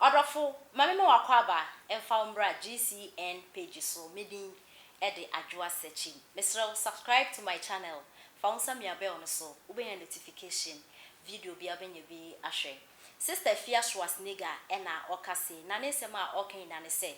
Odofo mame me wakwaba emfa umbra GCN page so medin ede adwoa searching. Mesro subscribe to my channel. Found some ya bell no so ubenya notification video bi abenye bi ahwe. Sister Fia Schwarzenegger ena okase na ne sema okan na ne se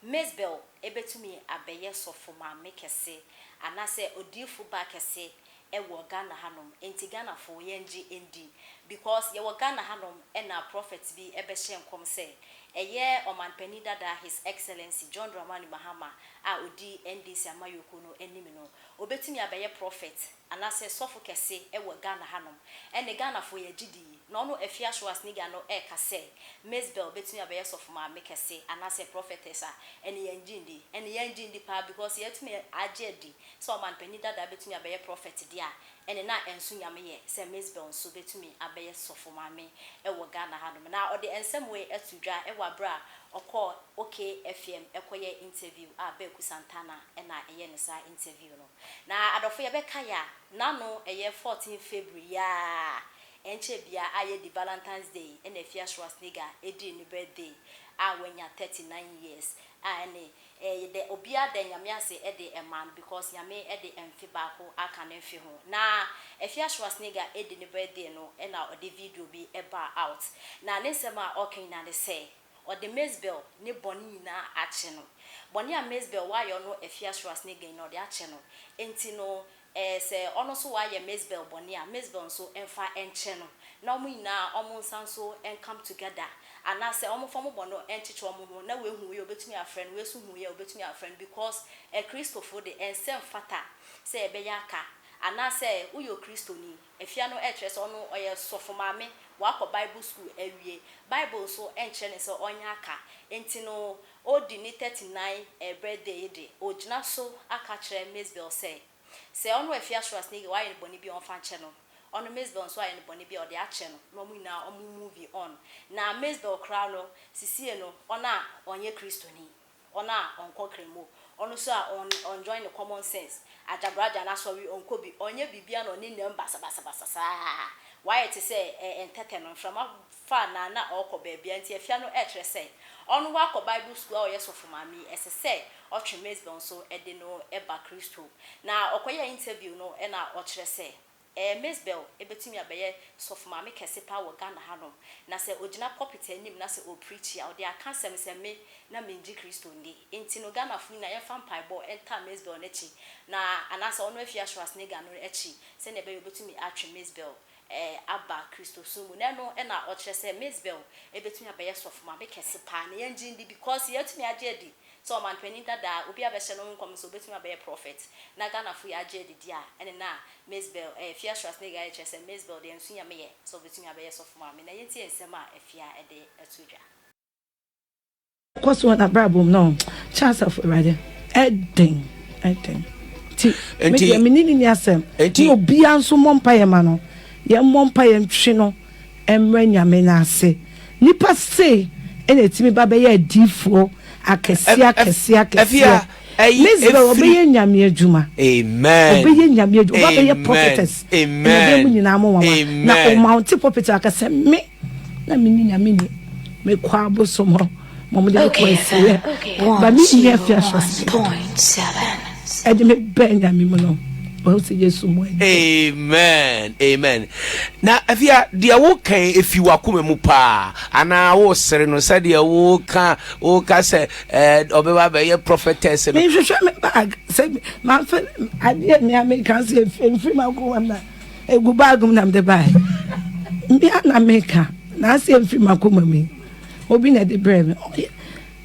Mesbel ebetumi abeye sofo ma mekese anase odifu ba kese ewo Ghana hanom enti Ghana fo yenji endi because ye wo Ghana hanom ena prophet bi ebehye nkom se eye omanpani dada His Excellency John Dramani Mahama a odi NDC amayoko no enimi no obetumi abeye prophet anase sofo kese ewo Ghana hanom ene Ghana fo ye gidi no no Fia Schwarzenegger no e kase Mesbel betumi abeye sofo ma mekese anase prophetess ene yenjindi pa because yetumi agedi so omanpani dada betumi abeye prophet dia ene na ensu nyame ye se Mesbel nso betumi abeye sofo ma me ewo Ghana hanom na ode ensem we atudwa ewo abra okọ okay FM ekoye interview Beku Santana ena eye ne sa interview no na adofo ye beka ya na no eye 14 February ya enche bia aye di Valentine's Day ena Fia Schwarzenegger edi ni birthday wenya 39 years ene de obia de nyame ase ede man because nyame ede emfi baako aka na emfi ho na Fia Schwarzenegger edi ni birthday no ena ode video bi eba out na ne sema okay na ne say or the Mesbel ne boni na ache no boni a Mesbel wa yo no Fia Schwarzenegger no de ache no enti no se ono so wa ye Mesbel boni a Mesbel nso emfa enche no na omo ina omo nsanso en come together anase omo fomo bono enchiche omo ho na we hu ye obetumi a friend we su hu ye obetumi a friend because Christopher de ensem fata se ebe ya ka anase uyo Kristo ni Fia no etre so no oye sofo mame wako Bible school ewie Bible so enche ne so onya aka enti no odi ni 39 birthday de ogina so aka kire Mesbel se ono Fia Schwarzenegger wa ye boni bi on fan che no ono Mesbel so aye boni bi o de ache no no mu na o movie on na Mesbel kra no sisie no ona onye Kristo ni ona onko kremo ono so a on join the common sense ajabraja na sorry onko bi onye bibia no ni nem basa why it say entertainment from fa na okoba bia nti Fia no etre say ono wako Bible school o yeso for mami ese say o twe Mesbel so ede no eba Kristo na okoya interview no e na o kire say Mesbel ebetumi abeye sofo mami kese pa wo Ghana hanom na se ogina pulpit anim na se o preach ya o de aka sem se me na menji Kristo ndi enti no Ghana fu na ye fan piebo enta Mesbel nechi na anasa ono Fia Schwarzenegger no echi se na ebe obetumi atwe Mesbel aba Kristo sumu na no e na o kire se Mesbel ebetumi abeye sofo mami kese pa na yenji ndi because yetumi agedi so man peni dada obi abehye no nkom so betumi abeye prophet na Ghana fu ya agedi dia ene na Mesbel Fia Schwarzenegger e chese Mesbel de ensu nyame ye so betumi abeye sofo mami na yenti ensem a Fia ede atudwa kwaso na brabum no chance of radio edin ti me ni asem ti obi anso mompa ye ma no ye mompa ye ntwe no emra nyame na ase nipa se ene timi ba be ye adifo akesia Mesbel obeye nyame adwuma amen obeye nyame adwuma obeye prophetess amen mu nyina mo mama na o mount prophet akase me na me ni nyame ni me kwa abosom ho mo de ko ese ba mi ni Fia 7.7 edi me ben nyame mo no amen na Fia dia wo kan efi wakoma mu pa ana wo sere no se dia wo ka se obeba be ye prophetess no me hwehwe me bag se ma fa ade me American se fi ma ko na egu bag mu nam de bai me na America na se fi ma ko mami obi na de brem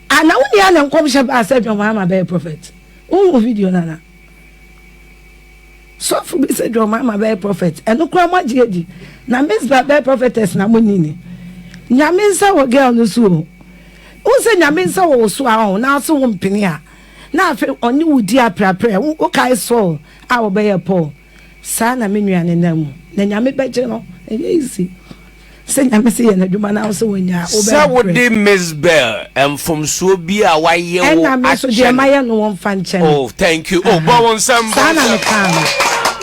ana woni ana nkom she ba se dwon ma be prophet wo video na so for be said your mama be prophet eno kura magedi na Mesbel be prophetess na monini nyame nsa wo girl no so wo se nyame nsa wo so a na so wo mpini a na afi oni wudi aprapra wo kai so a wo be ye Paul sa na menuane na mu na nyame beje no easy se nyame se ye na dwuma na so wonya wo be sa wo de Mesbel emfomso bi a waye wo na me so de maye no won fa nche oh thank you oh bo won sam sa na me kan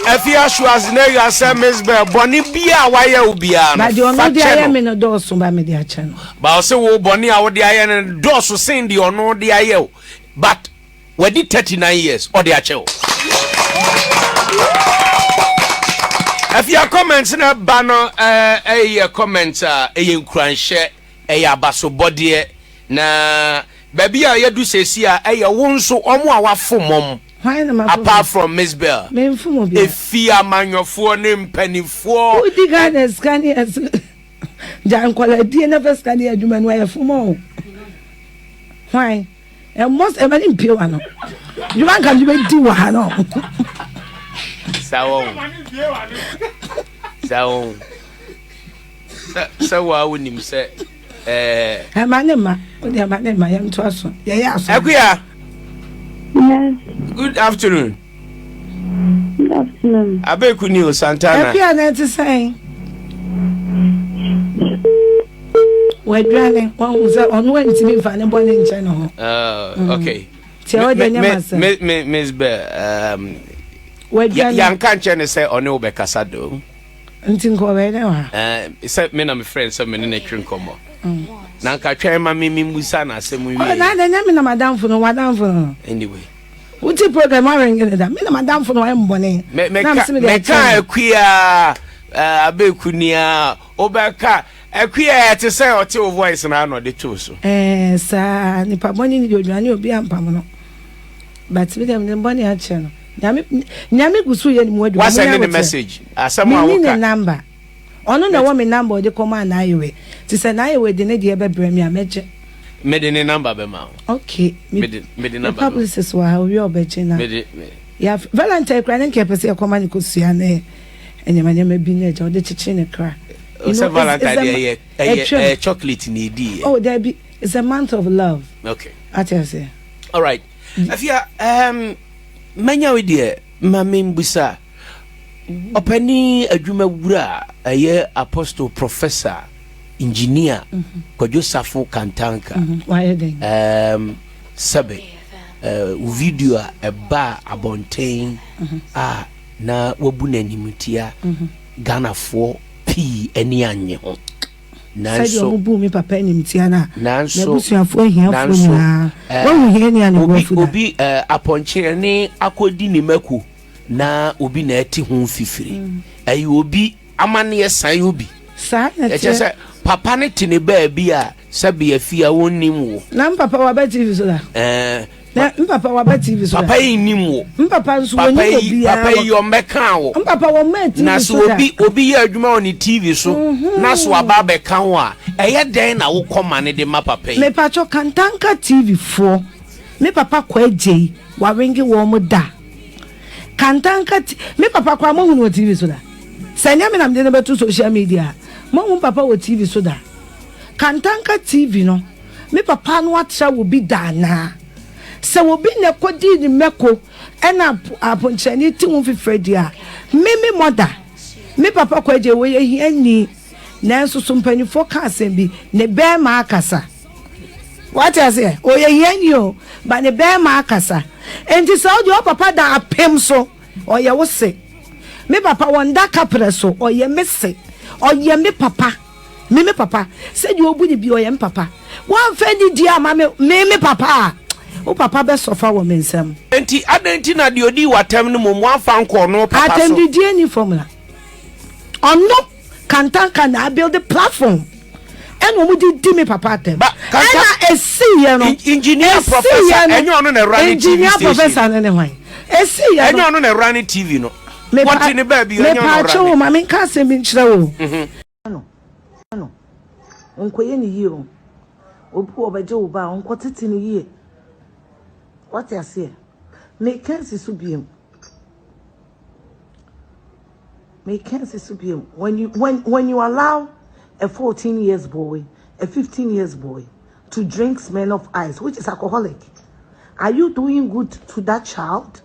Afia Schwarzenegger say Miss Bell boni bia waye obia no. But you know the aye me no doso ba me dia che no. Ba say wo boni a wo de aye no doso sen de ono de aye. But we did 39 years or the ache. If your comments na bano comments nkranhye abaso body na baby a yadu sesi a wonso omo a wafomom apart from Miss Bell efia manyofo ne mpanifo udi gana skani as jankwala die na skani adwuma no ayefomo why and most emani pio ano you man can you di wa no Sawon sawa wonim se emanema odi emanema yam to aso ye ya aso Akuya. Yes. Good afternoon. Good afternoon. Abeku ni Santana. Akuya na ti say we dwane won uza onu ntimi fa ne bone nche no ho okay. Ti o de nyama sa Miss Bell we dwane yan kan che ne say onu be kasa do ntinko we ne wa say me na my friend so me ne twin komo na nka twen ma me musa na asem wi na de nyame na madam fo no wadam fo no anyway uti program arrange da me na madam fo no wa mbone me ka Akuya abeku ni a obeka Akuya te say o te voice na no de to so sa ni pa boni ni odwane obi ampam no but me dem boni a che no nyame gusu ye ni mu adwa what's the message asem a woka ni number ono na wo me number de koma na ayewe ti say na ayewe de ne de bebre mi ameje me de ne number be ma okay me de number publicist wa we obeje na ya Valentine kra ne ke pese e koma ni kosua na enyamanyama bi na eja de chichi ne kra Valentine a chocolate ni di oh there be it's a month of love okay I tell you all right afia manya we de mama mbusa opani adwuma wura aye apostle professor engineer Kwadwo Safo Kantanka why then sabe video a ba abonten na wabu nanimtia Ghana for p eni anye ho nanso bu mi papa animtia na nanso busuafo hiafo na wo hie ni ane wo obi aponche ne akodi ni maku na obi na ati ho fifiri ayi obi amane san obi sa na che papa ne tini ba bi a sabe afia wonnim wo na papa wa ba TV so da na papa wa ba TV so papa nim wo papa nso woni obi papa yo meka wo papa wo ma TV na so obi ya adwuma on TV so na so aba be ka wo a eye den na wo koma ne de ma papa me pacho Kantanka TV 4 me papa kwa ejei wa ringi wo mo da Kantanka me papa kwa mo hunu TV so da sanya me na me de betu social media mo papa wo TV so da Kantanka TV no me papa no atra wo bi da na se wo bi ne kodi ni meko ena aponchani ti wo fifredi a me mother me papa kwa je wo ye hiani na nso so mpanifo ka asem bi ne be ma akasa what I say o ye hiani o ba ne be ma akasa enti so o papa da apem so o ye wo se me papa wonda kapre so o ye me se o ye me papa me papa say you obu ni bi o ye me papa wan fe ni di ama me papa o papa be sofa wo me nsam enti adenti na de odi watam no mo afa nko no papa so atendi di any formula ono Kantanka na build the platform and wo di me papa atem and esi ye no engineer professor enyo no na run engineer professor na ne hwan esi ye enyo no na run TV no what ni ba bi enyo no run me pa ma me ka se mi nkyira wo no onkoye ni yi o obu obaje wo ba onko tete ni yi what you say me can see subiem when you allow a 14 years boy a 15 years boy to drink Smirnoff Ice which is alcoholic, are you doing good to that child?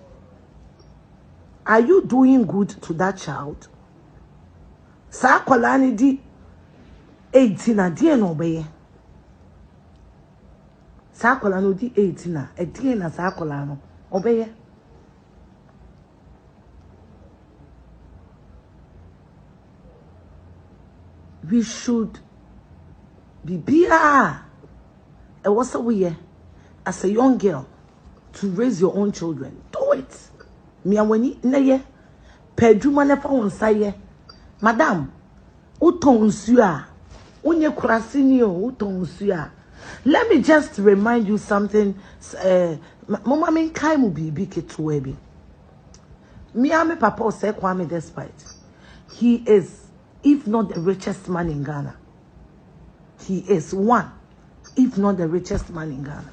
Are you doing good to that child? Sa kolani di 18 na die no be sa kolani di 18 na e die na sa kolani obeye we should be bia. It was a way as a young girl to raise your own children. Do it. Me and when you peduma nefa wonsaye. Madam, uton suya. Unye kurasini uton suya. Let me just remind you something. Mama min kai mu bibi ketuwebi. Me and papa say Kwame Despite. He is, if not the richest man in Ghana. He is one, if not the richest man in Ghana.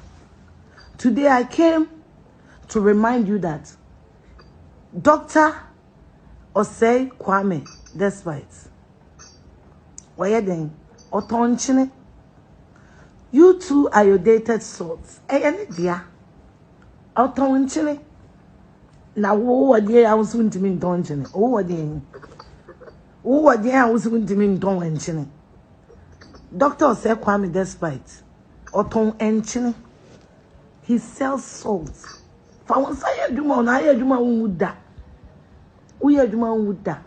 Today I came to remind you that Dr. Osei Kwame Despite. Wayeden Otonchine. You two are your dated swords. Any dear. Otonchine. Now, what dear I was going to mean donchine. Oh, what dear. Oh, what dear I was going to mean donchine. Dr. Osei Kwame Despite. Oton enchine. He sells salt. For one side, Juma, and I Juma Wuda. We are Juma Wuda.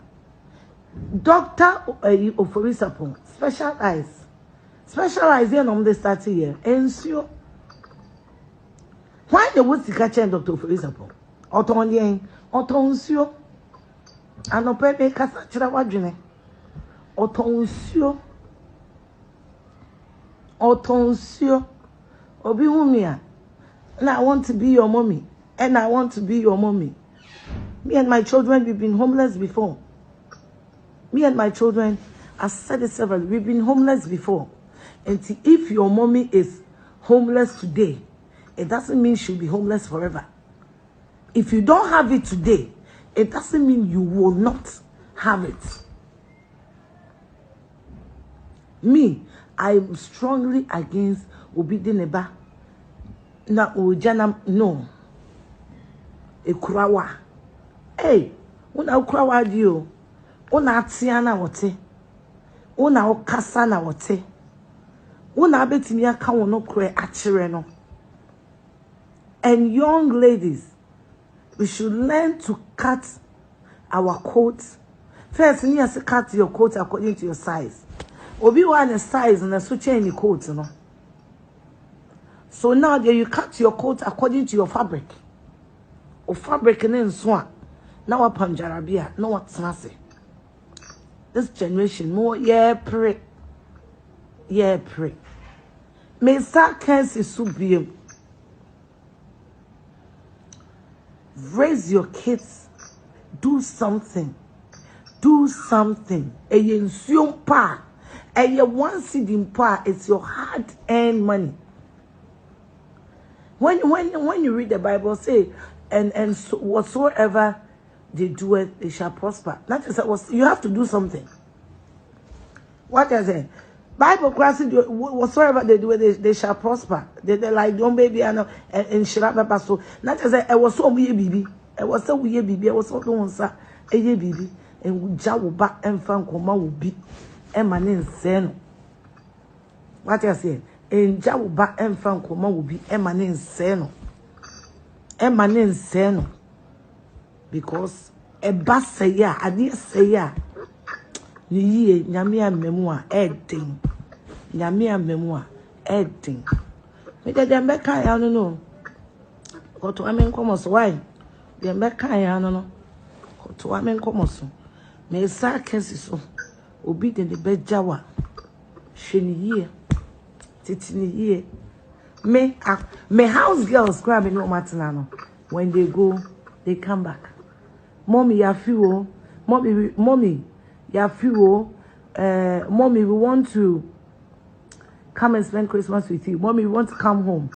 Dr. Oforisapo, specialize here on the 30 year. And so, why the woods catch Dr. Oforisapo? Otonsio, and no pepe casachra wajine. Otonsio, Obi Mumia. And I want to be your mommy. And I want to be your mommy. Me and my children, we've been homeless before. Me and my children, I've said it several, we've been homeless before. And if your mommy is homeless today, it doesn't mean she'll be homeless forever. If you don't have it today, it doesn't mean you will not have it. Me, I'm strongly against Obidineba. Na ujana no. Ekurawa. Hey, una ukurawa dio. Una atiana wote. Una okasa na wote. Una abetimi aka wono kure achire no. And young ladies, we should learn to cut our coats. First, you have to cut your coat according to your size. Obi want a size and a switch any coat, no. So now there you cut your coat according to your fabric. Or fabric and then swan. Now a panjarabia, no what's nasty. This generation more pray. Pray. May sarcasm subium. Raise your kids. Do something. Do something. A yensuum pa. A ye one seed in pa. It's your hard-earned money. When you read the Bible, say, and so whatsoever they do it, they shall prosper. That is what you have to do something. What I say? Bible class, whatsoever they do it, they shall prosper. They like don't baby and shiraba so. That is I was so weird baby. I was so weird baby. I was so don't say a baby and jawu back and fan koma will be emanin seno. What I say? And jawu back and fan koma will be emanin seno. Emanin seno. Because a bass say ya, I did say ya. Ni nyamia memoir editing. Nyamia memoir editing. Me de mbeka ya no no. Ko to amen komo so why? De mbeka ya no no. Ko to amen komo so. Me sa kesi so. Obi de bejawa. Hweni ye. Titini ye. Me house girls grabbing no matter no. When they go, they come back. Mommy ya feel, mommy ya feel, mommy we want to come and spend Christmas with you. Mommy we want to come home.